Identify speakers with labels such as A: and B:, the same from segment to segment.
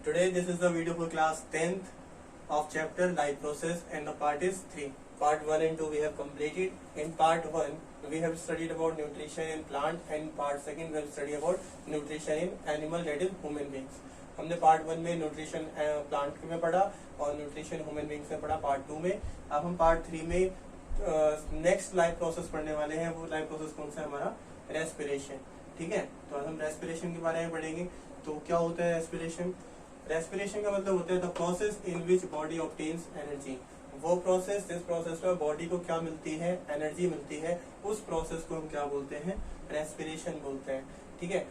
A: Today this is the video for class 10th of chapter life process and the part is 3. Part 1 and 2 we have completed. In part 1 we have studied about nutrition in plant and part 2 we have studied about nutrition in animal, that is human beings. हमने part 1 में nutrition plant में पढ़ा और nutrition human beings में पढ़ा part 2 में. अब हम पार्ट 3 में नेक्स्ट लाइफ प्रोसेस पढ़ने वाले हैं. वो लाइफ प्रोसेस कौन सा है? हमारा रेस्पिरेशन. ठीक है, तो आज हम रेस्पिरेशन के बारे में पढ़ेंगे. तो क्या होता है रेस्पिरेशन? रेस्पिरेशन का मतलब होता है the process in which body obtains energy. वो प्रोसेस जिस प्रोसेस में बॉडी को क्या मिलती है? एनर्जी मिलती है. उस प्रोसेस को हम क्या बोलते हैं? रेस्पिरेशन बोलते हैं. ठीक है,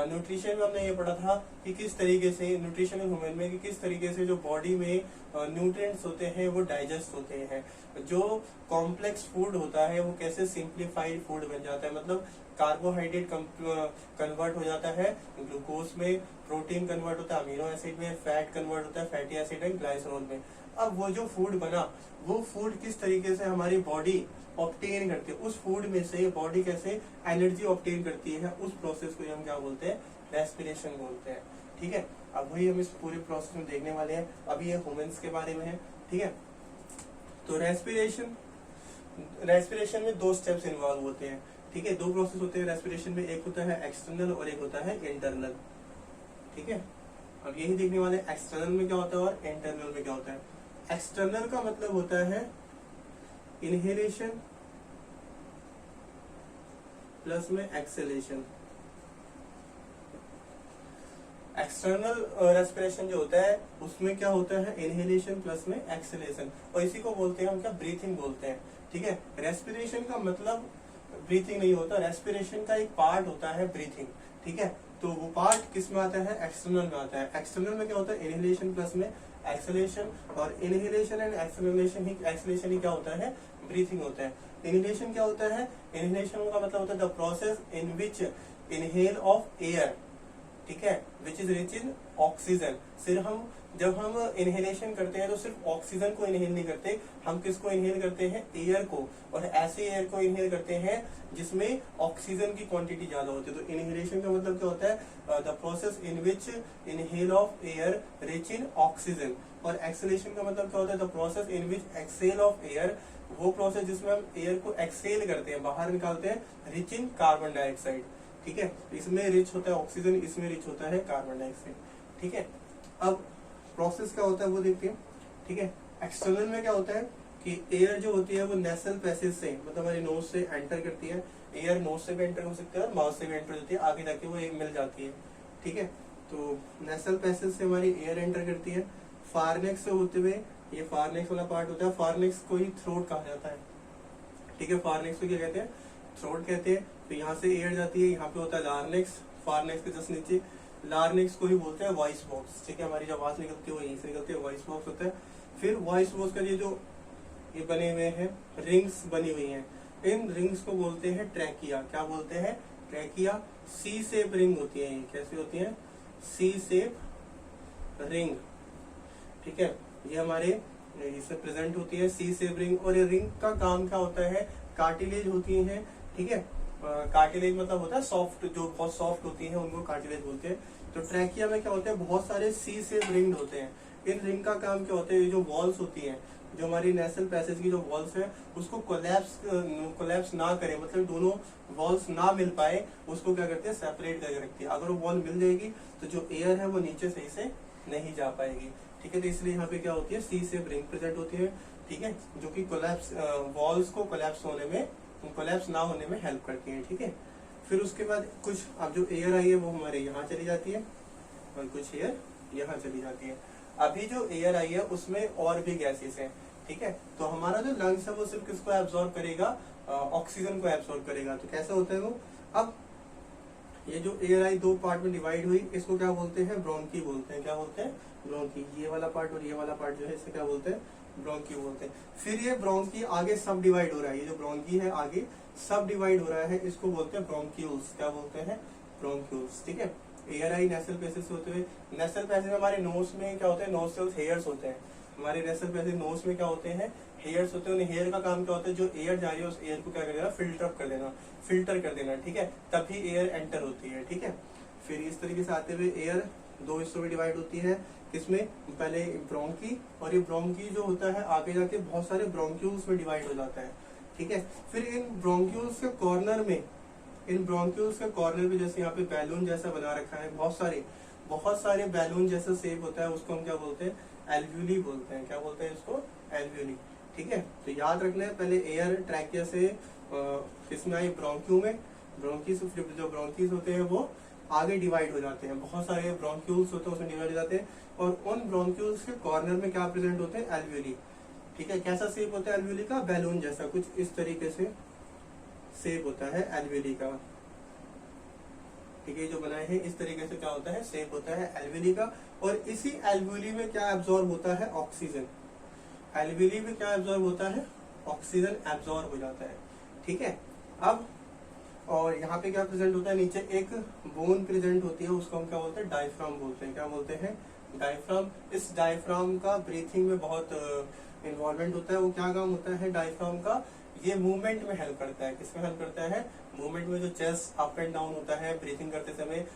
A: न्यूट्रिशन में हमने ये पढ़ा था कि किस तरीके से न्यूट्रिशन ह्यूमन में कि किस तरीके से जो बॉडी में न्यूट्रिएंट्स होते हैं वो डाइजेस्ट होते हैं. जो कॉम्प्लेक्स फूड होता है वो कैसे सिंप्लीफाइड फूड बन जाता है, मतलब कार्बोहाइड्रेट कन्वर्ट हो जाता है ग्लूकोज में, प्रोटीन कन्वर्ट होता है अमीनो एसिड में, फैट कन्वर्ट होता है फैटी एसिड में, ग्लाइसरॉल में. अब वो जो फूड बना वो फूड किस तरीके से हमारी बॉडी ऑब्टेन करती है, उस फूड में से बॉडी कैसे एनर्जी ऑब्टेन करती है, उस प्रोसेस को हम क्या बोलते हैं? रेस्पिरेशन बोलते हैं. ठीक है, अब वही हम इस पूरे प्रोसेस में देखने वाले हैं. अभी ये ह्यूमंस के बारे में है. ठीक है, तो रेस्पिरेशन में दो स्टेप्स इन्वॉल्व होते हैं. ठीक है, दो प्रोसेस होते हैं रेस्पिरेशन में. एक होता है एक्सटर्नल और एक होता है इंटरनल. ठीक है, अब यही देखने वाले एक्सटर्नल में क्या होता है और इंटरनल में क्या होता है. एक्सटर्नल का मतलब होता है इनहेलेशन प्लस में एक्सेलेशन. एक्सटर्नल रेस्पिरेशन जो होता है उसमें क्या होता है? इनहेलेशन प्लस में एक्सेलेशन, और इसी को बोलते हैं हम क्या? ब्रीथिंग बोलते हैं. ठीक है, रेस्पिरेशन का मतलब ब्रीथिंग नहीं होता. रेस्पिरेशन का एक पार्ट होता है ब्रीथिंग. ठीक है, तो वो पार्ट किस में आता है? एक्सटर्नल में आता है. एक्सटर्नल में क्या होता है? इनहेलेशन प्लस में एक्सेलेशन, और इनहेलेशन एंड एक्सेलेशन ही क्या होता है? ब्रीथिंग होता है. इनहेलेशन क्या होता है? इनहेलेशन का मतलब होता है the process in which inhale of air. ठीक है, which is rich in oxygen. सिर्फ हम जब हम इनहेलेशन करते हैं तो सिर्फ ऑक्सीजन को इनहेल नहीं करते, हम किसको इनहेल करते हैं? एयर को. और ऐसे एयर को इनहेल करते हैं जिसमें ऑक्सीजन की क्वांटिटी ज्यादा होती है. तो इनहेलेशन का मतलब क्या होता है? The process in which inhale of air rich in oxygen. और एक्सेलेशन का मतलब क्या होता है? The process in which exhale of air, वो प्रोसेस जिसमें हम एयर को एक्सेल करते हैं, बाहर निकालते हैं, रिच इन कार्बन डाइऑक्साइड. ठीक है, इसमें रिच होता है ऑक्सीजन, इसमें रिच होता है कार्बन डाइऑक्साइड. ठीक है, अब प्रोसेस क्या होता है वो देखते हैं. ठीक है, एक्सटर्नल में क्या होता है कि एयर जो होती है वो नेसल पैसेज से, मतलब हमारी नोज से एंटर करती है. एयर नोज से भी एंटर हो सकती है और माउथ से भी एंटर होती है, आगे जाके वो मिल जाती है. ठीक है, तो नेसल पैसेज से हमारी एयर एंटर करती है. फार्नेक्स से होते हुए, ये फार्नेक्स वाला पार्ट होता है, फार्नेक्स को ही थ्रोट कहा जाता है. ठीक है, फार्नेक्स को क्या कहते हैं? थ्रोट कहते हैं. तो यहाँ से एयर जाती है, यहाँ पे होता है लार्नेक्स, फार्नेक्स के जस्ट नीचे. लार्नेक्स को ही बोलते हैं वॉइस बॉक्स. ठीक है, हमारी जो आवाज निकलती है वो यहीं से निकलती है, वॉइस बॉक्स होता है. फिर वॉइस बॉक्स का ये बने हुए हैं रिंग्स बनी हुई हैं, इन रिंग्स को बोलते हैं ट्रैकिया. क्या बोलते हैं? ट्रैकिया. सी शेप रिंग होती है. ये कैसी होती है? सी शेप रिंग. ठीक है, ये हमारे इससे प्रेजेंट होती है सी शेप रिंग. और ये रिंग का काम क्या होता है? कार्टिलेज होती है. ठीक है, कार्टिलेज मतलब होता है सॉफ्ट, जो बहुत सॉफ्ट होती है उनको कार्टिलेज बोलते हैं. तो ट्रैकिया में क्या होता है? बहुत सारे सी शेप रिंग होते हैं. इन रिंग का काम क्या होता है? ये जो वॉल्स होती हैं, जो हमारी नेसल पैसेज की जो वॉल्स है उसको कोलैप्स ना करे, मतलब दोनों वॉल्स ना मिल पाए, उसको क्या करते हैं? सेपरेट करके रखती है. अगर वो वॉल मिल जाएगी तो जो एयर है वो नीचे सही से नहीं जा पाएगी. ठीक है, तो इसलिए यहाँ पे क्या होती है? सी शेप रिंग प्रेजेंट होती है. ठीक है, जो कि कोलैप्स वॉल्स को कोलैप्स ना होने में हेल्प करती है. ठीक है, फिर उसके बाद कुछ अब जो एयर आई है वो हमारे यहाँ चली जाती है और कुछ एयर यहाँ चली जाती है. अभी जो एयर आई है उसमें और भी गैसेस हैं. ठीक है, तो हमारा जो लंग्स है वो सिर्फ किसको एब्जॉर्ब करेगा? ऑक्सीजन को एब्जॉर्ब करेगा. तो कैसे होता है वो? अब ये जो एयर आई दो पार्ट में डिवाइड हुई, इसको क्या बोलते हैं? ब्रोंकी बोलते हैं. क्या बोलते हैं? ब्रोंकी. ये वाला पार्ट और ये वाला पार्ट जो है इसे क्या बोलते हैं? ब्रोंकी बोलते हैं. फिर ये ब्रोंकी आगे सब डिवाइड हो रहा है. ये जो ब्रोंकी है आगे सब डिवाइड हो रहा है, इसको बोलते हैं ब्रोंक्यूल्स. क्या बोलते हैं? ब्रोंक्यूल्स. ठीक है, एयर आई नेसल पैसेज होते हुए, नेसल पैसेज हमारे नोज में क्या होते हैं? नोस्ट्रल्स हेयर्स होते हैं. हमारे नेसल पैसेज नोज में क्या होते हैं? हेयर्स होते हैं. उन हेयर का काम क्या होता है? जो एयर जा रही है उस एयर को क्या कर देना? फिल्टर कर देना. ठीक है, तभी एयर एंटर होती है. ठीक है, फिर इस तरीके से आते हुए एयर दो हिस्सों में डिवाइड होती है। किसमें? पहले ब्रोंकी, और ये ब्रोंकी जो होता है आगे जाके बहुत सारे ब्रोंक्यूल्स में डिवाइड हो जाता है, ठीक है। फिर इन ब्रोंक्यूल्स के कॉर्नर में, इन ब्रोंक्यूल्स के कॉर्नर में जैसे यहाँ पे बैलून जैसा बना रखा है, बहुत सारे बैलून जैसा शेप होता है, उसको हम क्या बोलते हैं? एल्व्यूली बोलते हैं। क्या बोलते हैं इसको? एल्व्यूली, ठीक है। तो याद रखना है, पहले एयर ट्रैकिया से किसमें आई? ब्रोंक्यू में। ब्रोंकीज, जो ब्रोंकीज होते हैं वो आगे डिवाइड हो जाते हैं, बहुत सारे ब्रोंक्यूल्स होते हैं उसमें डिवाइड हो जाते हैं, और उन ब्रोंक्यूल्स के कॉर्नर में क्या प्रेजेंट होते हैं? एल्व्यूली, ठीक है। कैसा शेप होता है एल्व्यूली का? बैलून जैसा, कुछ इस तरीके से शेप होता है एल्व्यूली का, ठीक है। जो बनाए हैं इस तरीके से क्या होता है? शेप होता है एल्व्यूली का। और इसी एल्व्यूली में क्या एब्जॉर्ब होता है? ऑक्सीजन। एल्व्यूली में क्या एब्जॉर्ब होता है? ऑक्सीजन एब्जॉर्ब हो जाता है, ठीक है। अब और यहाँ पे क्या प्रेजेंट होता है? नीचे एक बोन प्रेजेंट होती है, उसको हम क्या बोलते हैं? डायफ्राम बोलते हैं। क्या बोलते हैं? डायफ्राम। इस डायफ्राम का ब्रीथिंग में बहुत इन्वॉल्वमेंट होता है। वो क्या काम होता है डायफ्राम का? ये मूवमेंट में हेल्प करता है। किसमें हेल्प करता है? मूवमेंट में। जो चेस्ट अप एंड डाउन होता है ब्रीथिंग करते समय,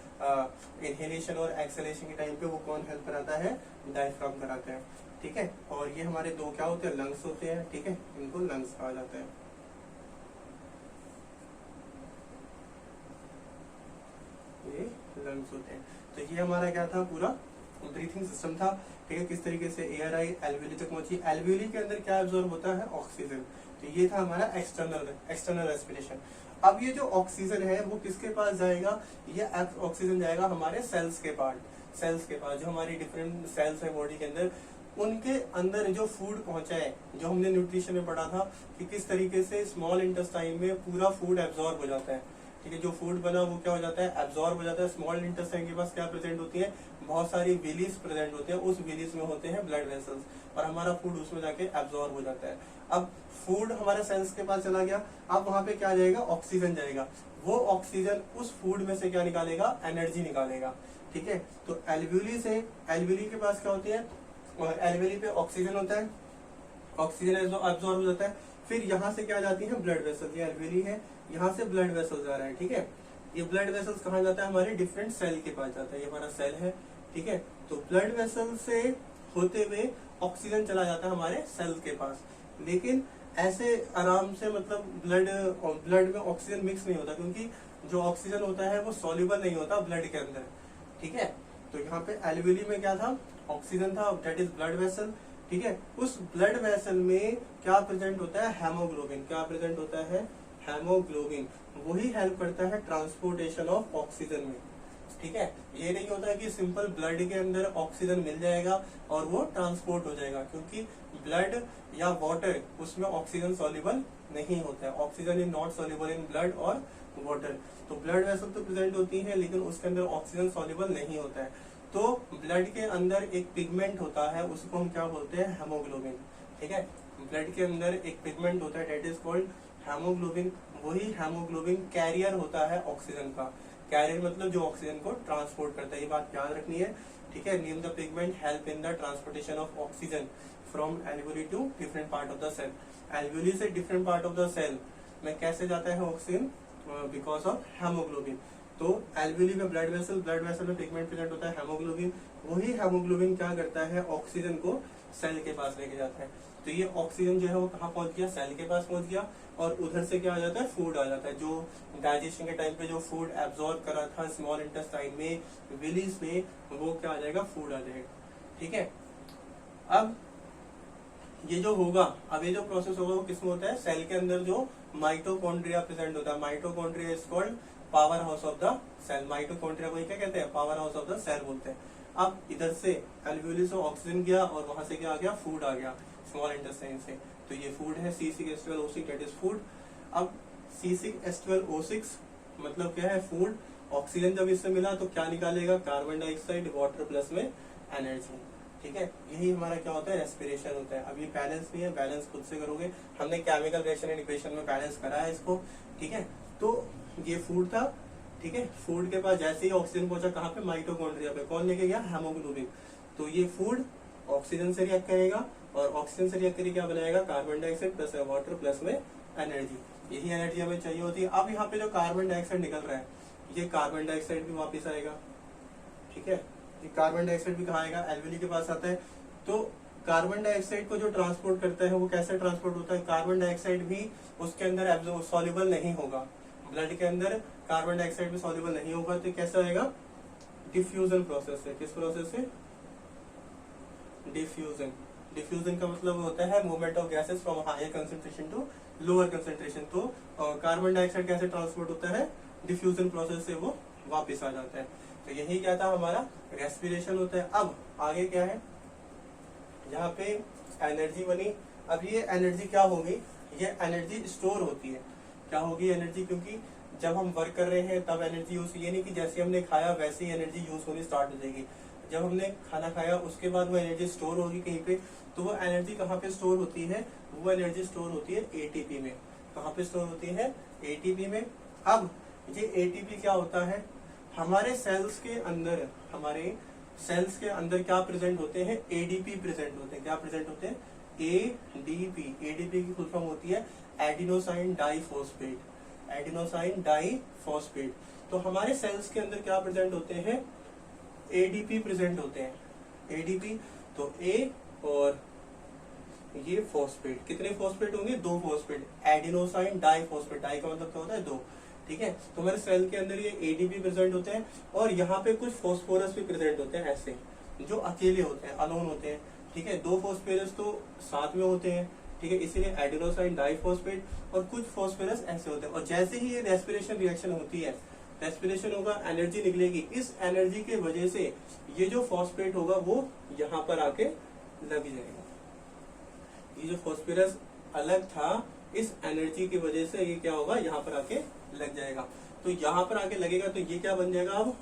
A: इनहेलेशन और एक्सहेलेशन के टाइम पे, वो कौन हेल्प कराता है? डायफ्राम कराता है, ठीक है। और ये हमारे दो क्या होते हैं? लंग्स होते हैं, ठीक है। इनको लंग्स कहा जाता है। ये लंग्स होते हैं। तो ये हमारा क्या था? पूरा ब्रीथिंग सिस्टम था, ठीक है। किस तरीके से एयर आई, एल्व्यूली तक पहुंची। एल्व्यूली के अंदर क्या एब्जॉर्ब होता है? ऑक्सीजन। तो ये था हमारा एक्सटर्नल रेस्पिरेशन। अब ये जो ऑक्सीजन है वो किसके पास जाएगा? ये ऑक्सीजन जाएगा हमारे सेल्स के पास, जो हमारी डिफरेंट सेल्स है बॉडी के अंदर, उनके अंदर जो फूड पहुंचा है, जो हमने न्यूट्रिशन में पढ़ा था कि किस तरीके से स्मॉल इंटेस्टाइन में पूरा फूड एब्जॉर्ब हो जाता है, ठीक है। जो फूड बना वो क्या हो जाता है? एब्जॉर्ब हो जाता है। स्मॉल इंटेस्टाइन के पास क्या प्रेजेंट होती है? बहुत सारी विलीज प्रेजेंट होते हैं, उस विलीज में होते हैं ब्लड वेसल्स, और हमारा फूड उसमें जाके एब्जॉर्ब हो जाता है। अब फूड हमारे सेल्स के पास चला गया, अब वहां पे क्या जाएगा? ऑक्सीजन जाएगा। वो ऑक्सीजन उस फूड में से क्या निकालेगा? एनर्जी निकालेगा, ठीक है। तो एल्व्यूली से, एल्व्यूली के पास क्या होती है? एल्व्यूली पे ऑक्सीजन होता है, ऑक्सीजन एब्जॉर्ब हो जाता है। फिर यहाँ से क्या जाती है? Blood vessels. ये एल्व्यूली है, यहाँ से ब्लड वेसल्स जा रहा है, ठीक है। ये ब्लड वेसल्स कहाँ जाता है? हमारे डिफरेंट सेल के पास जाता है। ये हमारा सेल है, ठीक है। तो ब्लड वेसल से होते हुए ऑक्सीजन चला जाता है हमारे सेल के पास, लेकिन ऐसे आराम से, मतलब ब्लड में ऑक्सीजन मिक्स नहीं होता, क्योंकि जो ऑक्सीजन होता है वो सॉल्युबल नहीं होता ब्लड के अंदर, ठीक है। तो यहाँ पे एल्व्यूली में क्या था? ऑक्सीजन था, दैट इज ब्लड वेसल, ठीक है। उस ब्लड वेसल में क्या प्रेजेंट होता है? हेमोग्लोबिन। क्या प्रेजेंट होता है? हेमोग्लोबिन। वही हेल्प करता है ट्रांसपोर्टेशन ऑफ ऑक्सीजन में, ठीक है। ये नहीं होता है कि सिंपल ब्लड के अंदर ऑक्सीजन मिल जाएगा और वो ट्रांसपोर्ट हो जाएगा, क्योंकि ब्लड या वाटर उसमें ऑक्सीजन सॉल्युबल नहीं होता है। Oxygen is not soluble in blood और वाटर। तो ब्लड वेसल तो प्रेजेंट होती है, लेकिन उसके अंदर ऑक्सीजन सॉल्युबल नहीं होता है। तो ब्लड के अंदर एक पिगमेंट होता है, उसको हम क्या बोलते हैं? हेमोग्लोबिन, ठीक है। ब्लड के अंदर एक पिगमेंट होता है, डेट इज कॉल्ड हेमोग्लोबिन। वही हेमोग्लोबिन कैरियर होता है ऑक्सीजन का। कैरियर मतलब जो ऑक्सीजन को ट्रांसपोर्ट करता है, ये बात याद रखनी है, ठीक है। Name the pigment help in the transportation of oxygen from alveoli to different part of the cell. Alveoli से different part of the cell में कैसे जाता है ऑक्सीजन? Because of haemoglobin. तो एल्व्यूली में ब्लड वेसल में पिगमेंट प्रेजेंट होता है हेमोग्लोबिन। वही हेमोग्लोबिन क्या करता है? ऑक्सीजन को सेल के पास लेके जाता है। तो ये ऑक्सीजन जो है वो कहाँ पहुंच गया? सेल के पास पहुंच गया, और उधर से क्या आ जाता है? फूड आ जाता है। जो डाइजेशन के टाइम पे जो फूड एब्जॉर्ब करा था स्मॉल इंटेस्टाइन में, विलीज में, वो क्या आ जाएगा? फूड आ जाएगा, ठीक है। अब ये जो होगा, अब ये जो प्रोसेस होगा वो किसमें होता है? सेल के अंदर जो माइटोकॉन्ड्रिया प्रेजेंट होता है। Mitochondria is called power house of the cell. Mitochondria को क्या कहते हैं? Power house of the cell बोलते हैं। अब इधर से एल्व्यूली से ऑक्सीजन गया, और वहां से क्या आ गया? फूड आ गया स्मॉल इंटेस्टाइन से। तो ये फूड है C6H12O6, दैट इज फूड। अब C6H12O6 मतलब क्या है? फूड। ऑक्सीजन जब इससे मिला तो क्या निकालेगा? कार्बन डाइऑक्साइड, वाटर प्लस में एनर्जी, ठीक है। यही हमारा क्या होता है? रेस्पिरेशन होता है। अब ये बैलेंस नहीं है, बैलेंस खुद से करोगे। हमने केमिकल रिएक्शन एंड इक्वेशन में बैलेंस करा है इसको, ठीक है। तो ये फूड था, ठीक है। फूड के पास जैसे ही ऑक्सीजन पहुंचा, कहाँ पे? माइटोकॉन्ड्रिया पे। कौन लेके गया? हेमोग्लोबिन। तो ये फूड ऑक्सीजन से रिएक्ट करेगा, और ऑक्सीजन से रिएक्ट करके क्या बनाएगा? Carbon dioxide plus water plus में एनर्जी। यही एनर्जी हमें चाहिए होती है। अब यहाँ पे जो कार्बन डाइऑक्साइड निकल रहा है, ये कार्बन डाइऑक्साइड भी वापस आएगा, ठीक है। कार्बन डाइऑक्साइड भी कहाँ आएगा, एल्वेली के पास आता है। तो कार्बन डाइऑक्साइड को जो ट्रांसपोर्ट करता है वो कैसे ट्रांसपोर्ट होता है, कार्बन डाइऑक्साइड भी उसके अंदर सॉल्युबल नहीं होगा, ब्लड के अंदर कार्बन डाइऑक्साइड भी सॉल्युबल नहीं होगा, तो कैसा आएगा, डिफ्यूजन प्रोसेस से। किस प्रोसेस से, डिफ्यूजन। डिफ्यूजन का मतलब होता है movement of gases from higher concentration to lower concentration. तो कार्बन डाइऑक्साइड कैसे ट्रांसपोर्ट होता है, डिफ्यूजन प्रोसेस से वो वापस आ जाता है। तो यही क्या था हमारा रेस्पिरेशन होता है। अब आगे क्या है, यहाँ पे एनर्जी बनी। अब ये एनर्जी क्या होगी, ये एनर्जी स्टोर होती है। क्या होगी एनर्जी, क्योंकि जब हम वर्क कर रहे हैं तब एनर्जी यूज, ये नहीं कि जैसे हमने खाया वैसे ही एनर्जी यूज होनी स्टार्ट हो जाएगी। जब हमने खाना खाया उसके बाद वो एनर्जी स्टोर होगी कहीं पे, तो वो एनर्जी कहाँ पे स्टोर होती है, वो एनर्जी स्टोर होती है एटीपी में। कहाँ पे स्टोर होती है, एटीपी में। अब ये एटीपी क्या होता है, हमारे सेल्स के अंदर, हमारे सेल्स के अंदर क्या प्रेजेंट होते हैं, एडीपी प्रेजेंट होते हैं। क्या प्रेजेंट होते हैं, एडीपी। एडीपी की फुल फॉर्म होती है एडिनोसाइन डाइफॉस्फेट, एडिनोसाइन डाइफॉस्फेट। तो हमारे सेल्स के अंदर क्या प्रेजेंट होते हैं, एडीपी प्रेजेंट होते हैं, एडीपी। तो ए और ये फॉस्फेट, कितने फॉस्फेट होंगे, 2 फॉस्फेट, एडिनोसाइन डाइफॉस्फेट। डाई का मतलब क्या होता है, 2, ठीक है। तो हमारे सेल के अंदर ये एडीपी प्रेजेंट होते हैं, और यहाँ पे कुछ फॉस्फोरस भी प्रेजेंट होते हैं, ऐसे जो अकेले होते हैं, अलोन होते हैं, ठीक है। 2 फॉस्फोरस तो साथ में होते हैं, ठीक है, इसीलिए एडिनोसाइन डाइफॉस्फेट। और कुछ फॉस्फोरस ऐसे होते हैं, और जैसे ही ये रेस्पिरेशन रिएक्शन होती है, रेस्पिरेशन होगा, एनर्जी निकलेगी, इस एनर्जी के वजह से ये जो फॉस्फेट होगा वो यहाँ पर आके लग जाएगा। ये जो फॉस्फोरस अलग था, इस एनर्जी की वजह से ये क्या होगा, यहाँ पर आके लग जाएगा। तो यहाँ पर आके लगेगा तो ये क्या बन जाएगा, अब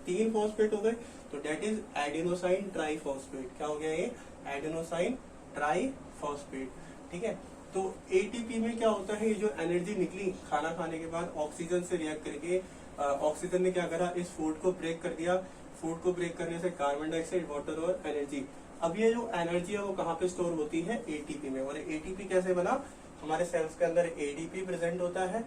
A: 3 फॉस्फेट हो गए, तो डेट इज एडिनोसाइन ट्राइफॉस्फेट। क्या हो गया ये, एडिनोसाइन ट्राइफॉस्फेट, ठीक है। तो एटीपी में क्या होता है, ये जो एनर्जी निकली खाना खाने के बाद ऑक्सीजन से रिएक्ट करके, ऑक्सीजन ने क्या करा, इस फूड को ब्रेक कर दिया। फूड को ब्रेक करने से कार्बन डाइऑक्साइड, वाटर और एनर्जी। अब ये जो एनर्जी है वो कहाँ पे स्टोर होती है, एटीपी में। और एटीपी कैसे बना, हमारे सेल्स के अंदर एडीपी प्रेजेंट होता है।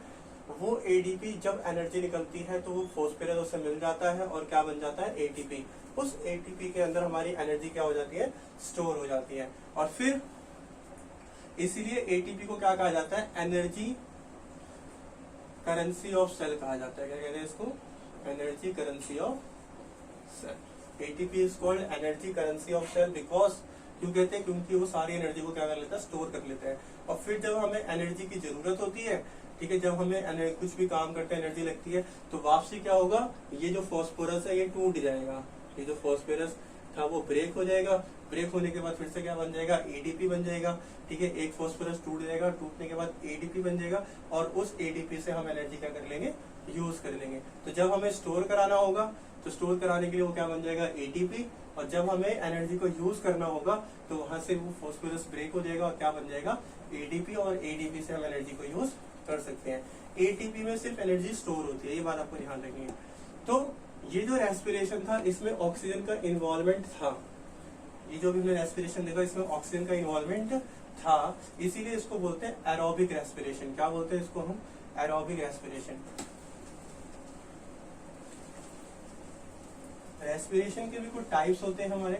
A: वो एडीपी जब एनर्जी निकलती है तो वो फॉस्फोरस उससे मिल जाता है और क्या बन जाता है, एटीपी। उस एटीपी के अंदर हमारी एनर्जी क्या हो जाती है, स्टोर हो जाती है। और फिर इसीलिए एटीपी को क्या कहा जाता है, एनर्जी करेंसी ऑफ सेल कहा जाता है। क्या कहते हैं इसको, energy currency of cell. ATP is called energy currency of cell because, क्यों कहते हैं, क्योंकि वो सारी एनर्जी को क्या कर लेता है, स्टोर कर लेता है। और फिर जब हमें एनर्जी की जरूरत होती है, ठीक है, जब हमें कुछ भी काम करते हैं एनर्जी लगती है, तो वापसी क्या होगा, ये जो फॉस्फोरस है ये टूट जाएगा। ये जो फॉस्फोरस था वो ब्रेक हो जाएगा। ब्रेक होने के बाद फिर से क्या बन जाएगा, एडीपी बन जाएगा, ठीक है। एक फॉस्फोरस टूट जाएगा, टूटने के बाद एडीपी बन जाएगा, और उस एडीपी से हम एनर्जी क्या कर लेंगे, यूज कर लेंगे। तो जब हमें स्टोर कराना होगा तो स्टोर कराने के लिए वो क्या बन जाएगा, एटीपी। और जब हमें एनर्जी को यूज करना होगा तो वहां से वो फॉस्फोरस ब्रेक हो जाएगा और क्या बन जाएगा, एडीपी। और एडीपी से हम एनर्जी को यूज कर सकते हैं। एटीपी में सिर्फ एनर्जी स्टोर होती है, ये बात आपको ध्यान रखनी है। तो ये जो रेस्पिरेशन था इसमें ऑक्सीजन का इन्वॉल्वमेंट था। ये जो भी हमने रेस्पिरेशन देखा इसमें ऑक्सीजन का इन्वॉल्वमेंट था, इसीलिए इसको बोलते हैं एरोबिक रेस्पिरेशन। क्या बोलते हैं इसको हम, एरोबिक रेस्पिरेशन। रेस्पिरेशन के भी कुछ टाइप्स होते हैं हमारे।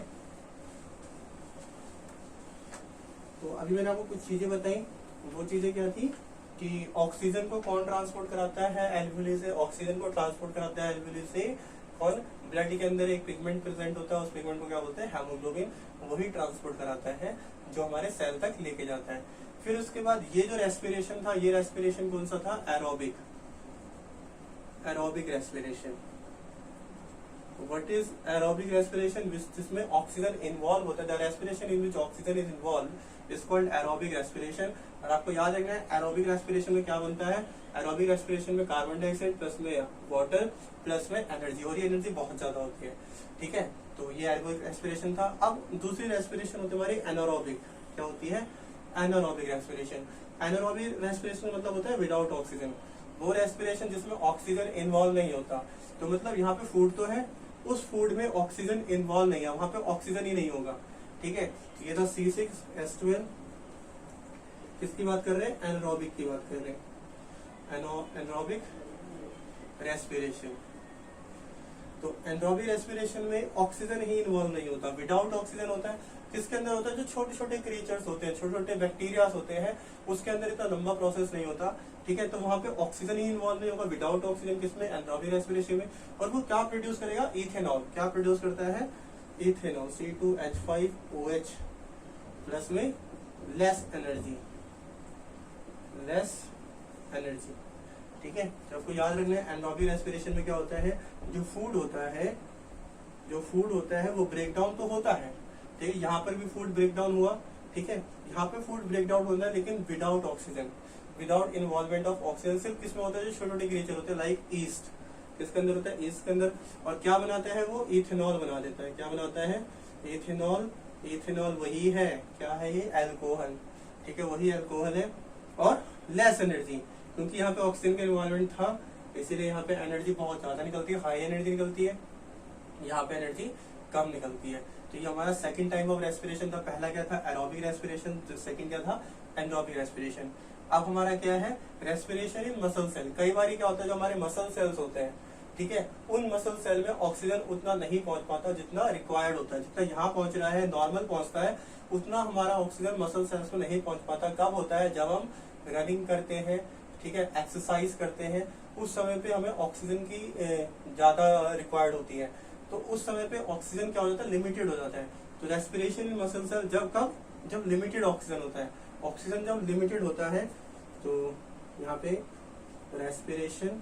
A: तो अभी मैंने आपको कुछ चीजें बताई, वो चीजें क्या थी कि ऑक्सीजन को कौन ट्रांसपोर्ट कराता है, एल्वेली से। ऑक्सीजन को ट्रांसपोर्ट कराता है एल्वेली से कौन, ब्लड के अंदर एक पिगमेंट प्रेजेंट होता है, उस पिगमेंट को क्या बोलते हैं, हेमोग्लोबिन। वही ट्रांसपोर्ट कराता है जो हमारे सेल तक लेके जाता है। फिर उसके बाद ये जो रेस्पिरेशन था, ये रेस्पिरेशन कौन सा था, aerobic, aerobic respiration. What is aerobic respiration, जिसमें ऑक्सीजन इन्वॉल्व होता है। The respiration in which oxygen is involve is called aerobic respiration. और आपको याद रखना है एरोबिक रेस्पिरेशन में क्या बनता है, एरोबिक रेस्पिरेशन में कार्बन डाइऑक्साइड प्लस में वाटर प्लस में एनर्जी, और ये एनर्जी बहुत ज्यादा होती है, ठीक है। तो ये एरोबिक रेस्पिरेशन था। अब दूसरी रेस्पिरेशन होती है हमारी एनारोबिक। क्या होती है, एनारोबिक रेस्पिरेशन। एनारोबिक रेस्पिरेशन मतलब होता है विदाउट ऑक्सीजन। वो रेस्पिरेशन जिसमें ऑक्सीजन इन्वॉल्व नहीं होता। तो मतलब यहाँ पे फूड तो है, उस फूड में ऑक्सीजन इन्वॉल्व नहीं है, वहां पे ऑक्सीजन ही नहीं होगा, ठीक है। ये था C6H12। किसकी बात कर रहे हैं, एनारोबिक की बात कर रहे हैं, एनारोबिक रेस्पिरेशन। तो एनरोबिक रेस्पिरेशन में ऑक्सीजन ही इन्वॉल्व नहीं होता, विदाउट ऑक्सीजन होता है। किसके अंदर होता है? जो छोटे छोटे क्रिएचर्स होते हैं, छोटे छोटे बैक्टीरियाज होते हैं, उसके अंदर इतना लंबा प्रोसेस नहीं होता, ठीक है। तो वहां पे ऑक्सीजन ही इन्वॉल्व नहीं होगा, विदाउट ऑक्सीजन किसमें? एनरोबिक रेस्पिरेशन में। और वो क्या प्रोड्यूस करेगा? इथेनॉल। क्या प्रोड्यूस करता है? इथेनॉल, C2H5OH प्लस में लेस एनर्जी, ठीक है। तो आपको याद रखना है एनरोबिक रेस्पिरेशन में क्या होता है, जो फूड होता है वो ब्रेक डाउन तो होता है, ठीक है। यहाँ पर भी फूड ब्रेक डाउन हुआ, ठीक है। यहाँ पे फूड ब्रेक डाउन होता है लेकिन without oxygen, without involvement of oxygen. सिर्फ किसमें होता है? जो छोटे छोटे क्रिएचर होते हैं, लाइक ईस्ट। किसके अंदर होता है? ईस्ट के अंदर। और क्या बनाता है वो? इथेनॉल बना देता है। क्या बनाता है? इथेनॉल वही है, क्या है ये? एल्कोहल, ठीक है, वही एल्कोहल है। और लेस एनर्जी, क्योंकि यहाँ पे ऑक्सीजन का इन्वॉल्वमेंट था, इसीलिए यहाँ पे एनर्जी बहुत ज्यादा निकलती है, हाई एनर्जी निकलती है। यहाँ पे एनर्जी कम निकलती है। तो ये हमारा सेकंड टाइप ऑफ रेस्पिरेशन था। पहला क्या था? Aerobic respiration. सेकंड क्या था? Anaerobic respiration. अब हमारा क्या है? Respiration in muscle cell. कई बार क्या होता है, जो हमारे मसल सेल्स होते हैं, ठीक है, उन मसल सेल में ऑक्सीजन उतना नहीं पहुंच पाता जितना रिक्वायर्ड होता है। जितना यहाँ पहुंच रहा है, नॉर्मल पहुंचता है, उतना हमारा ऑक्सीजन मसल सेल्स में नहीं पहुंच पाता। कब होता है? जब हम रनिंग करते हैं, ठीक है, एक्सरसाइज करते हैं, उस समय पे हमें ऑक्सीजन की ज्यादा रिक्वायर्ड होती है। तो उस समय पे ऑक्सीजन क्या हो जाता है? लिमिटेड हो जाता है। तो रेस्पिरेशन इन मसल सेल जब लिमिटेड ऑक्सीजन होता है। ऑक्सीजन जब लिमिटेड होता है तो यहाँ पे रेस्पिरेशन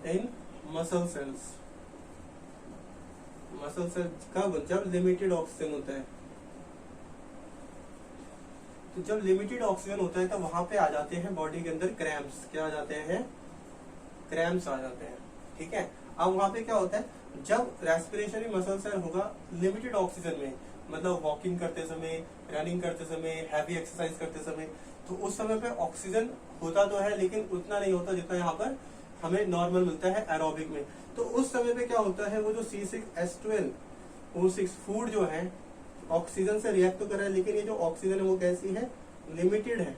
A: इन मसल सेल्स कब? जब लिमिटेड ऑक्सीजन होता है। तो जब लिमिटेड ऑक्सीजन होता है तो वहां पे आ जाते हैं बॉडी के अंदर क्रैम्प्स। क्या आ जाते हैं? क्रैम्प्स आ जाते हैं, ठीक है। अब वहां पे क्या होता है? जब रेस्पिरेशन इन मसल सेल होगा लिमिटेड ऑक्सीजन में, मतलब वॉकिंग करते समय, रनिंग करते समय, हैवी एक्सरसाइज करते समय, तो उस समय पे ऑक्सीजन होता तो है लेकिन उतना नहीं होता जितना यहाँ पर हमें नॉर्मल मिलता है एरोबिक में। तो उस समय पे क्या होता है? वो जो C6H12O6 फूड जो है ऑक्सीजन से रिएक्ट तो कर रहा है, लेकिन ये जो ऑक्सीजन है वो कैसी है? लिमिटेड है।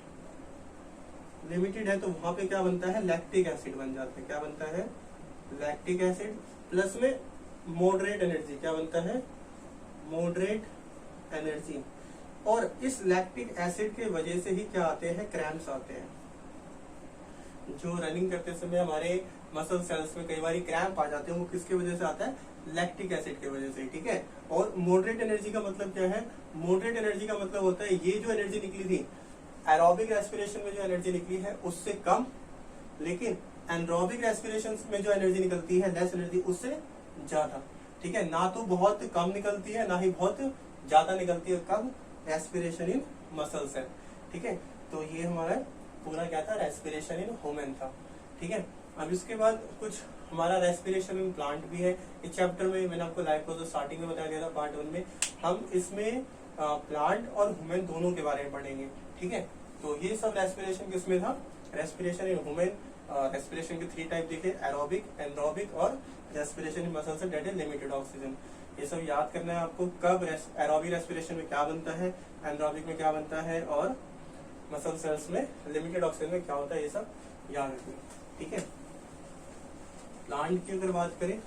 A: तो वहां पे क्या बनता है? लैक्टिक एसिड बन जाता है। क्या बनता है? लैक्टिक एसिड प्लस में मॉडरेट एनर्जी। क्या बनता है? Moderate energy. और इस लैक्टिक एसिड के वजह से ही क्या आते हैं? क्रैम्प्स आते हैं। जो रनिंग करते समय हमारे मसल सेल्स में कई बार क्रैम्प आ जाते हैं, वो किसके वजह से आता है? लैक्टिक एसिड की वजह से, ठीक है। और मॉडरेट एनर्जी का मतलब क्या है? मॉडरेट एनर्जी का मतलब होता है ये जो एनर्जी निकली थी एरोबिक रेस्पिरेशन में, जो एनर्जी निकली है उससे कम, लेकिन एनरोबिक रेस्पिरेशन में जो एनर्जी निकलती है, लेस एनर्जी, उससे ज्यादा, ठीक है। ना तो बहुत कम निकलती है, ना ही बहुत ज्यादा निकलती है। कब? रेस्पिरेशन इन मसल सेल, ठीक है। तो ये हमारा पूरा क्या था? रेस्पिरेशन इन ह्यूमन था, ठीक है। अब इसके बाद कुछ हमारा रेस्पिरेशन इन प्लांट भी है। इस चैप्टर में मैंने आपको लाइफ प्रोसेस स्टार्टिंग में बताया गया था, पार्ट 1 में। हम इसमें प्लांट और ह्यूमन दोनों के बारे में पढ़ेंगे, ठीक है। तो ये सब रेस्पिरेशन किसमें था? Respiration in human. रेस्पिरेशन के 3 टाइप देखे, एरोबिक, एनरोबिक और respiration in muscle cell that is limited oxygen. ये सब याद करना है आपको। कब एरोबिक रेस्पिरेशन में क्या बनता है, एनरोबिक में क्या बनता है, और मसल सेल्स में लिमिटेड ऑक्सीजन में क्या होता है, ये सब याद रखना, ठीक है। प्लांट की अगर बात करें,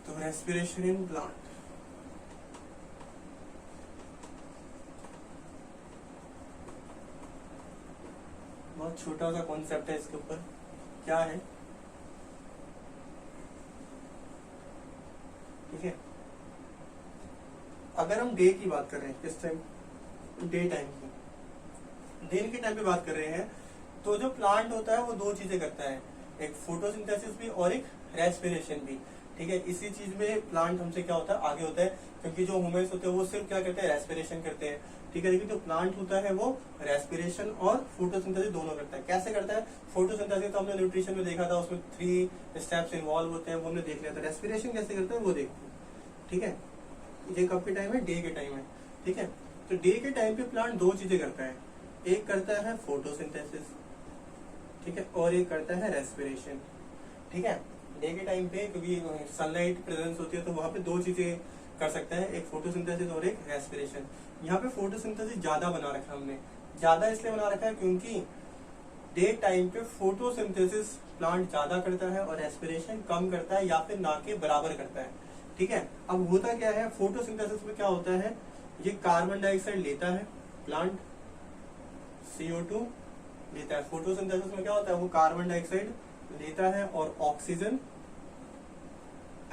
A: तो रेस्पिरेशन इन प्लांट, बहुत छोटा सा कॉन्सेप्ट है। इसके ऊपर क्या है, ठीक है। अगर हम डे की बात कर रहे हैं, किस टाइम? डे टाइम की, दिन के टाइम पे बात कर रहे हैं, तो जो प्लांट होता है वो 2 चीजें करता है, एक फोटोसिंथेसिस भी और एक रेस्पिरेशन भी, ठीक है। इसी चीज में प्लांट हमसे क्या होता है? आगे होता है, क्योंकि जो ह्यूमंस होते हैं वो सिर्फ क्या करते हैं? रेस्पिरेशन करते हैं, ठीक है। लेकिन जो प्लांट होता है वो रेस्पिरेशन और फोटोसिंथेसिस दोनों करता है। कैसे करता है? फोटोसिंथेसिस तो हमने न्यूट्रिशन में देखा था, उसमें 3 स्टेप्स इन्वॉल्व होते हैं, वो हमने देख लिया था। रेस्पिरेशन कैसे करता है वो देखते हैं, ठीक है। ये कब के टाइम है? डे के टाइम है, ठीक है। तो डे के टाइम पे प्लांट 2 चीजें करता है, एक करता है फोटोसिंथेसिस, ठीक है, और एक करता है रेस्पिरेशन, ठीक है। डे के टाइम पे क्योंकि सनलाइट प्रेजेंस होती है तो वहां पे दो चीजें कर सकते हैं, एक फोटोसिंथेसिस और एक रेस्पिरेशन। यहाँ पे फोटोसिंथेसिस ज्यादा बना रखा है हमने, ज्यादा इसलिए बना रखा है क्योंकि डे टाइम पे फोटोसिंथेसिस प्लांट ज्यादा करता है और रेस्पिरेशन कम करता है या फिर ना के बराबर करता है, ठीक है। अब होता क्या है, फोटोसिंथेसिस में क्या होता है, ये कार्बन डाइऑक्साइड लेता है प्लांट, CO2 लेता है। फोटोसिंथेसिस में क्या होता है, वो कार्बन डाइऑक्साइड लेता है और ऑक्सीजन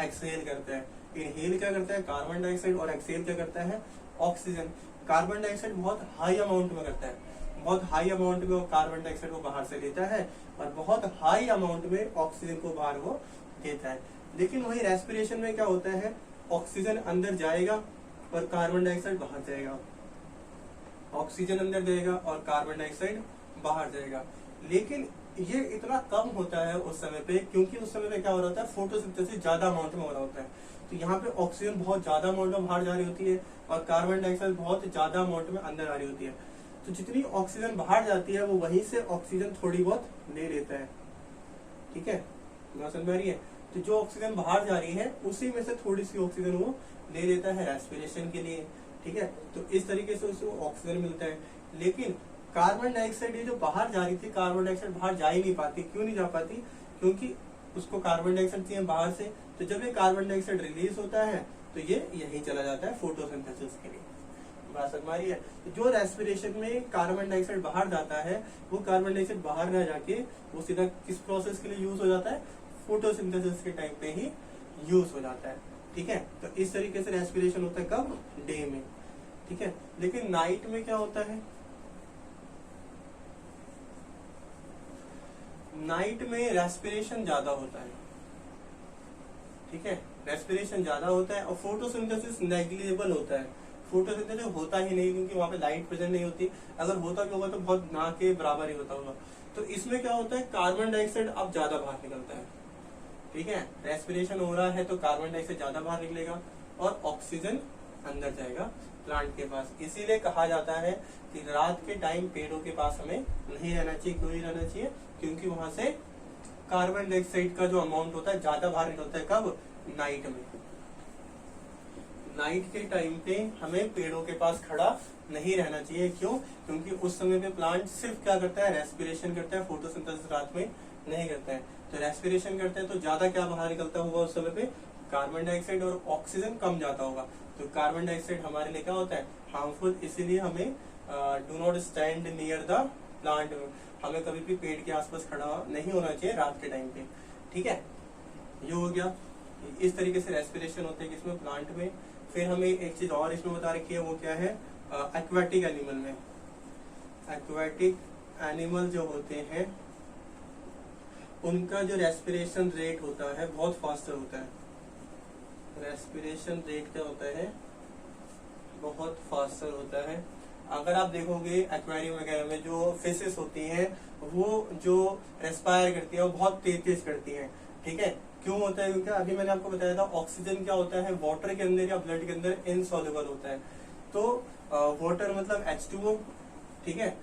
A: एक्सहेल करता है। इनहेल क्या करता है, कार्बन डाइऑक्साइड, और एक्सहेल क्या करता है, ऑक्सीजन। कार्बन डाइऑक्साइड बहुत हाई अमाउंट में करता है, बहुत हाई अमाउंट में वो कार्बन डाइऑक्साइड को बाहर से लेता है और बहुत हाई अमाउंट में ऑक्सीजन को बाहर वो देता है। लेकिन वही रेस्पिरेशन में क्या होता है, ऑक्सीजन अंदर जाएगा और कार्बन डाइऑक्साइड बाहर जाएगा, ऑक्सीजन अंदर जाएगा और कार्बन डाइऑक्साइड बाहर जाएगा। लेकिन ये इतना कम होता है उस समय पे, क्योंकि उस समय पे क्या हो रहा होता है, फोटोसिंथेसिस ज्यादा अमाउंट में हो रहा होता है। तो यहाँ पे ऑक्सीजन बहुत ज्यादा अमाउंट में बाहर जा रही होती है और कार्बन डाइऑक्साइड बहुत ज्यादा अमाउंट में अंदर आ रही होती है। तो जितनी ऑक्सीजन बाहर जाती है वो वहीं से ऑक्सीजन थोड़ी बहुत ले लेता है, ठीक है, बात समझ में आ रही है। तो जो ऑक्सीजन बाहर जा रही है उसी में से थोड़ी सी ऑक्सीजन वो ले लेता है रेस्पिरेशन के लिए, ठीक है। तो इस तरीके से उसको ऑक्सीजन मिलता है। लेकिन कार्बन डाइऑक्साइड ये जो बाहर जा रही थी, कार्बन डाइऑक्साइड बाहर जा ही नहीं पाती। क्यों नहीं जा पाती, क्योंकि उसको कार्बन डाइऑक्साइड चाहिए बाहर से। तो जब ये कार्बन डाइऑक्साइड रिलीज होता है तो ये यही चला जाता है फोटोसिंथेसिस के लिए, बात समझ में आ रही है। जो रेस्पिरेशन में कार्बन डाइऑक्साइड बाहर जाता है वो कार्बन डाइऑक्साइड बाहर ना जाके वो सीधा किस प्रोसेस के लिए यूज हो जाता है, फोटोसिंथेसिस के टाइम पे ही यूज हो जाता है, ठीक है। तो इस तरीके से रेस्पिरेशन होता है कब, डे में, ठीक है। लेकिन नाइट में क्या होता है, नाइट में रेस्पिरेशन ज्यादा होता है, ठीक है, रेस्पिरेशन ज्यादा होता है और फोटोसिंथेसिस नेग्लिजिबल होता है। फोटोसिंथेसिस होता ही नहीं क्योंकि वहां पे लाइट प्रेजेंट नहीं होती, अगर होता भी होगा तो बहुत ना के बराबर ही होता होगा। तो इसमें क्या होता है, कार्बन डाइऑक्साइड अब ज्यादा बाहर निकलता है, ठीक है। रेस्पिरेशन हो रहा है तो कार्बन डाइऑक्साइड ज्यादा बाहर निकलेगा और ऑक्सीजन अंदर जाएगा प्लांट के पास। इसीलिए कहा जाता है कि रात के टाइम पेड़ों के पास हमें नहीं रहना चाहिए। क्यों नहीं रहना चाहिए, क्योंकि वहां से कार्बन डाइऑक्साइड का जो अमाउंट होता है ज्यादा बाहर निकलता है। कब, नाइट में। नाइट के टाइम पे हमें पेड़ों के पास खड़ा नहीं रहना चाहिए। क्यों, क्योंकि उस समय पे प्लांट सिर्फ क्या करता है, रेस्पिरेशन करता है, फोटोसिंथेसिस रात में नहीं करता है। तो रेस्पिरेशन करते हैं तो ज्यादा क्या बाहर निकलता होगा उस समय पे, कार्बन डाइऑक्साइड, और ऑक्सीजन कम जाता होगा। तो कार्बन डाइऑक्साइड हमारे लिए क्या होता है, हार्मफुल। इसीलिए हमें do not stand near the plant, हमें कभी भी पेड़ के आसपास खड़ा नहीं होना चाहिए रात के टाइम पे, ठीक है। ये हो गया, इस तरीके से रेस्पिरेशन होते हैं किसमें, प्लांट में। फिर हमें एक चीज और इसमें बता रखी है, वो क्या है, एक्वाटिक एनिमल में। एक्वाटिक एनिमल जो होते हैं उनका जो रेस्पिरेशन रेट होता है बहुत फास्टर होता है। रेस्पिरेशन रेट क्या होता है, बहुत फास्टर होता है। अगर आप देखोगे एक्वेरियम वगैरह में जो फिशेस होती हैं वो जो रेस्पायर करती है वो बहुत तेज तेज करती हैं, ठीक है। क्यों होता है, क्योंकि अभी मैंने आपको बताया था ऑक्सीजन क्या होता है, वाटर के अंदर या ब्लड के अंदर इनसॉल्युबल होता है। तो वाटर मतलब H2O, ठीक है।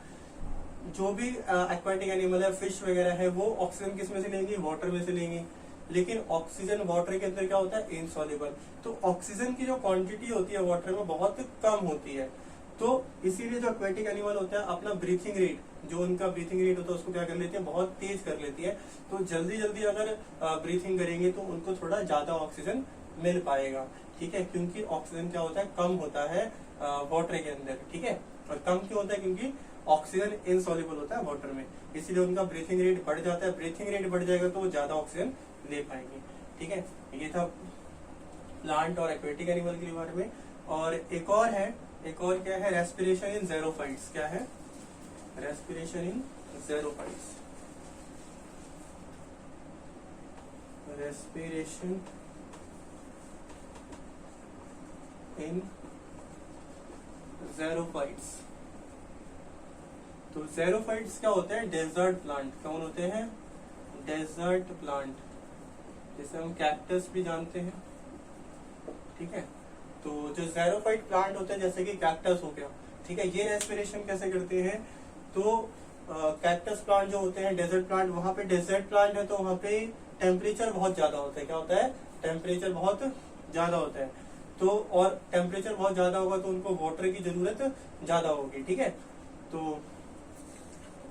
A: जो भी एक्वाटिक एनिमल है, फिश वगैरह है, वो ऑक्सीजन किस में से लेंगी, वाटर में से लेंगी। लेकिन ऑक्सीजन वाटर के अंदर क्या होता है, इनसॉल्युबल। तो ऑक्सीजन की जो क्वांटिटी होती है वाटर में बहुत कम होती है। तो इसीलिए जो एक्वेटिक एनिमल होता है अपना ब्रीथिंग रेट, जो उनका ब्रीथिंग रेट होता है उसको क्या कर लेती है, बहुत तेज कर लेती है। तो जल्दी जल्दी अगर ब्रीथिंग करेंगे तो उनको थोड़ा ज्यादा ऑक्सीजन मिल पाएगा, ठीक है। क्योंकि ऑक्सीजन क्या होता है, कम होता है वाटर के अंदर, ठीक है। और कम क्यों होता है, क्योंकि ऑक्सीजन इनसॉल्युबल होता है वाटर में, इसलिए उनका ब्रीथिंग रेट बढ़ जाता है। ब्रीथिंग रेट बढ़ जाएगा तो वो ज्यादा ऑक्सीजन ले पाएंगे, ठीक है। ये था प्लांट और एक्वेटिक एनिमल के बारे में। और एक और है, एक और क्या है, रेस्पिरेशन इन ज़ेरोफाइट्स। क्या है, respiration in xerophytes. Respiration in xerophytes. तो ज़ेरोफाइट्स क्या होते हैं, डेजर्ट प्लांट। कौन होते हैं, डेजर्ट प्लांट, जिसे हम कैक्टस भी जानते हैं, ठीक है। तो जो ज़ेरोफाइट प्लांट होते हैं जैसे कि कैक्टस हो गया, ठीक है, ये रेस्पिरेशन कैसे करते हैं, तो कैक्टस प्लांट जो होते हैं, डेजर्ट प्लांट, वहां पे डेजर्ट प्लांट है तो वहां पे टेम्परेचर बहुत ज्यादा होता है। क्या होता है? टेम्परेचर बहुत ज्यादा होता है। तो और टेम्परेचर बहुत ज्यादा होगा तो उनको वाटर की जरूरत ज्यादा होगी। ठीक है, तो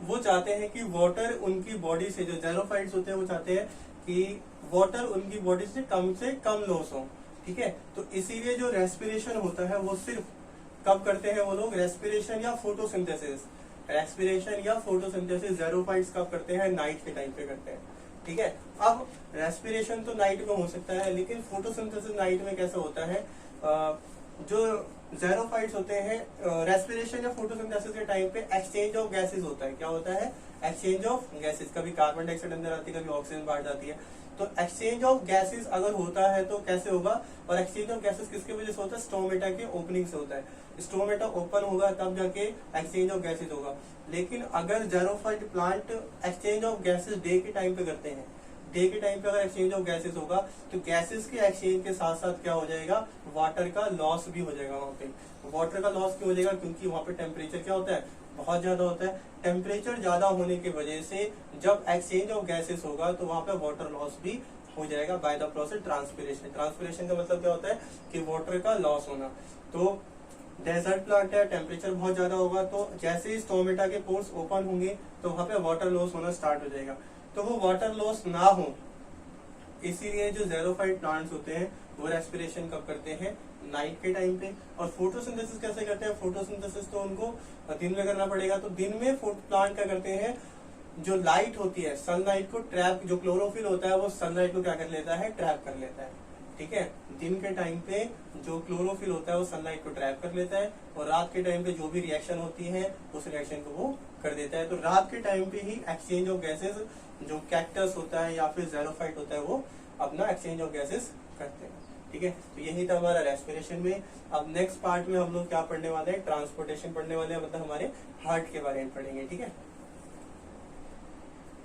A: वो चाहते हैं कि वाटर उनकी बॉडी से, जो ज़ेरोफाइट्स होते हैं वो चाहते हैं कि वाटर उनकी बॉडी से कम लॉस हो। ठीक है, तो इसीलिए जो रेस्पिरेशन होता है वो सिर्फ कब करते हैं वो लोग? रेस्पिरेशन या फोटोसिंथेसिस, रेस्पिरेशन या फोटोसिंथेसिस ज़ेरोफाइट्स कब करते हैं? नाइट के टाइम पे करते हैं। ठीक है, अब रेस्पिरेशन तो नाइट में हो सकता है, लेकिन फोटोसिंथेसिस नाइट में कैसे होता है? जो ज़ेरोफाइट्स होते हैं, रेस्पिरेशन या फोटोसिंथेसिस के टाइम पे एक्सचेंज ऑफ गैसेस होता है। क्या होता है? Exchange of gases. कभी कार्बन डाइऑक्साइड अंदर आती है, कभी ऑक्सीजन बाहर जाती है। तो एक्सचेंज ऑफ गैसेस अगर होता है तो कैसे होगा? और एक्सचेंज ऑफ गैसेस किसकी वजह से होता है? स्टोमेटा के ओपनिंग से होता है। स्टोमेटा ओपन होगा तब जाके एक्सचेंज ऑफ गैसेस होगा। लेकिन अगर xerophyte plant exchange of gases day के टाइम पे करते हैं, डे के टाइम पे अगर एक्सचेंज ऑफ गैसेस होगा तो गैसेस के एक्सचेंज के साथ साथ क्या हो जाएगा? वाटर का लॉस भी हो जाएगा वहां पे। वाटर का लॉस क्यों हो जाएगा? क्योंकि वहां पे टेम्परेचर क्या होता है? बहुत ज्यादा होता है। टेम्परेचर ज्यादा होने की वजह से जब एक्सचेंज ऑफ गैसेस होगा तो वहां पे वाटर लॉस भी हो जाएगा by the process transpiration. Transpiration का मतलब क्या होता है? कि वाटर का लॉस होना। तो डेजर्ट प्लांट है, टेम्परेचर बहुत ज्यादा होगा तो जैसे ही स्टोमेटा के पोर्स ओपन होंगे तो वहां पे वाटर लॉस होना स्टार्ट हो जाएगा। तो वो वाटर लॉस ना हो, इसीलिए जो ज़ेरोफाइट प्लांट्स होते हैं वो रेस्पिरेशन कब करते हैं? नाइट के टाइम पे। और फोटोसिंथेसिस कैसे करते हैं? फोटोसिंथेसिस तो उनको दिन में करना पड़ेगा। तो दिन में प्लांट क्या करते हैं? जो लाइट होती है, सनलाइट को ट्रैप, जो क्लोरोफिल होता है वो सनलाइट को क्या कर लेता है? ट्रैप कर लेता है। ठीक है, दिन के टाइम पे जो क्लोरोफिल होता है वो सनलाइट को ट्रैप कर लेता है, और रात के टाइम पे जो भी रिएक्शन होती है उस रिएक्शन को वो कर देता है। तो रात के टाइम पे ही एक्सचेंज ऑफ गैसेस, जो कैक्टस होता है या फिर ज़ेरोफाइट होता है, वो अपना एक्सचेंज ऑफ गैसेस करते हैं। ठीक है, तो यही था हमारा रेस्पिरेशन में। अब नेक्स्ट पार्ट में हम लोग क्या पढ़ने वाले हैं? ट्रांसपोर्टेशन पढ़ने वाले हैं, मतलब हमारे हार्ट के बारे में पढ़ेंगे। ठीक है।